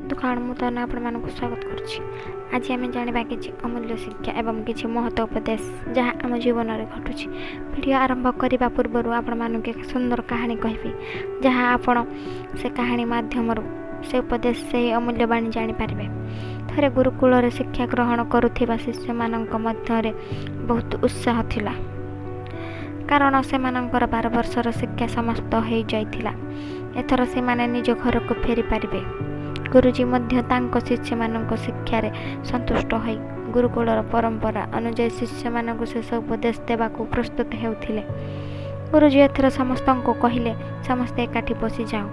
दुकान मु तनु आपण स्वागत करुच्ची। आज आम जाना कि अमूल्य शिक्षा एवं किसी महत्व उपदेश जहाँ आम जीवन में घटुची। वीडियो आरंभ करने पूर्व आपण एक सुंदर कहानी कहबी जहाँ आपण से कहानी माध्यम से उपदेश से अमूल्य बाणी जानीपारे। थे गुरुकुल शिक्षा ग्रहण करुवा शिष्य मान मध्य बहुत उत्साह थिला कारण से 12 वर्षर शिक्षा समाप्त हो जाइथिला। एथर से माने निज घर को फेरी पारिबे। गुरुजी मध्य तांको शिष्य मानक शिक्षा रे संतुष्ट होई गुरुकुलर परंपरा अनुसार शिष्य मानक शेष उपदेश देवा प्रस्तुत हेउथिले। गुरुजी एथर समस्त को कहिले समस्ते एकाठी बसी जाओ,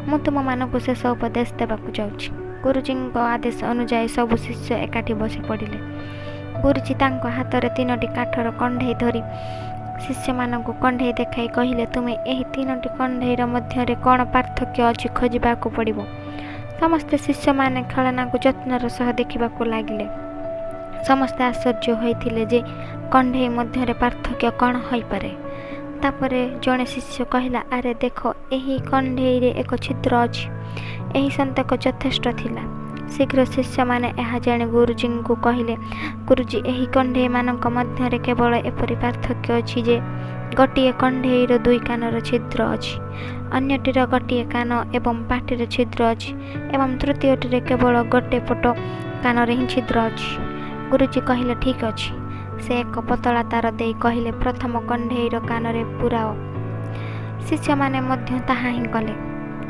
मु तुम मानक शेष उपदेश देवा जाउछि। गुरुजी आदेश अनुसार सब शिष्य एकाठी बसी पड़िले। गुरुजी तांको हाथ रे 3टी काठर कंढे धरी शिष्य मानक कंढे देखाई कहिले, तुमे एही 3टी कंढेर मध्य कौन पार्थक्य अछि खोजिबाकू पड़िबो। समस्त शिष्य माने खेलना को जत्नर सह देखा लगिले। समस्ते आश्चर्य होइथिले जे कंढे मध्य पार्थक्य कौन हो पारे। तापरे जड़े शिष्य कहला, अरे देख एही कंढे रे एक छिद्र अछि। एही संतक यथेष्ट थिला। शीघ्र शिष्य माने यह जाने गुरुजी को कहले, गुरुजी एही कंढे मानक मध्य केवल एपरि पार्थक्य अछि जे गोटे कंढेर 2 कानर छिद्र अछि, अन्यटीर गोटे कान एवं पाटिर छिद्र अछि एवं तृतीयटीर केवल गोटे पट कानर ही छिद्र अछि। गुरुजी कहले, ठीक अछि। से एक पतला तार दे कहले, प्रथम कंढेर कानरे पुराओ। शिष्य माने मध्य ताहा ही कले।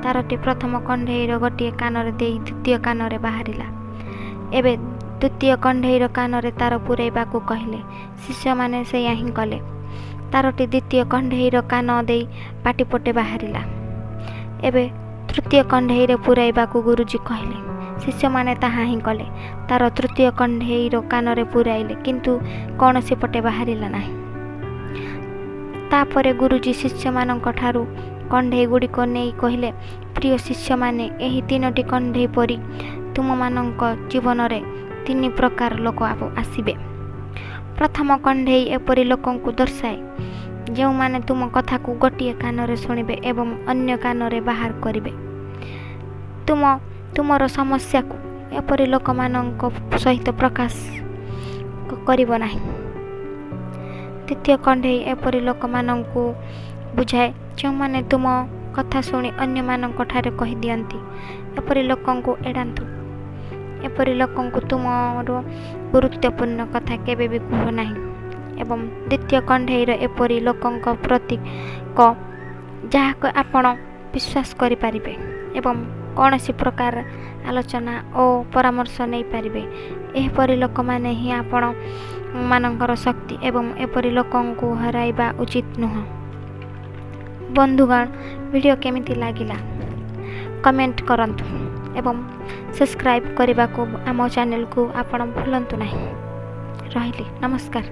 तारटी प्रथम कंढेर गोटे कानर दे द्वितीय कानरे बाहरिला। एबे द्वितीय कंढेर कानरे तार पुराइबाकू कहले। शिष्य माने से यही कले। तारटी द्वितीय कंढेर कान दे पाटिपटे बाहरिला। एबे तृतीय कंढेर पुराइबाकू गुरुजी कहले। शिष्य माने ताहा ही कले। तार तृतीय कंढेर कानरे पुराइले किंतु कौन से पटे बाहरिला नाही। तापरे गुरुजी शिष्य मानक ठारू कंढे गुड़िक नहीं कहले, प्रिय शिष्य माने एही 3टी कंढे परी तुम मानक जीवन में 3 प्रकार लोक आसिबे। प्रथम कंढे एपरी लोकों को दर्शाए जो माने तुम कथा को गोटे कान शुणिबे एवं अन्य कान बाहर करिबे। तुमर समस्या को एपरी लोक मानक सहित प्रकाश करिबो नाही। द्वितीय कंढे एपरी लोक मानक बुझाए जो माने तुम कथा शुणी अन्य मानक ठारे कहि दियंती। एपरी लोकों को एड़ांतु। एपरी लोकों को तुमर गुरुत्वपूर्ण कथा केबे भी कह नाही। एवं द्वितीय कंढेर एपरी लोकों प्रति जहाँ आपण विश्वास करि पारिबे एवं कौन सी प्रकार आलोचना और परामर्श नहीं पारिबे। एपरी लोक माने ही आपण मानकर शक्ति एवं एपरी लोकों को हराइबा उचित नुह। बंधुगण, वीडियो केमिति लागिला कमेंट करंतु एवं सब्सक्राइब करने को आम चैनल को आपण भूलंतु नहीं। रहिली, नमस्कार।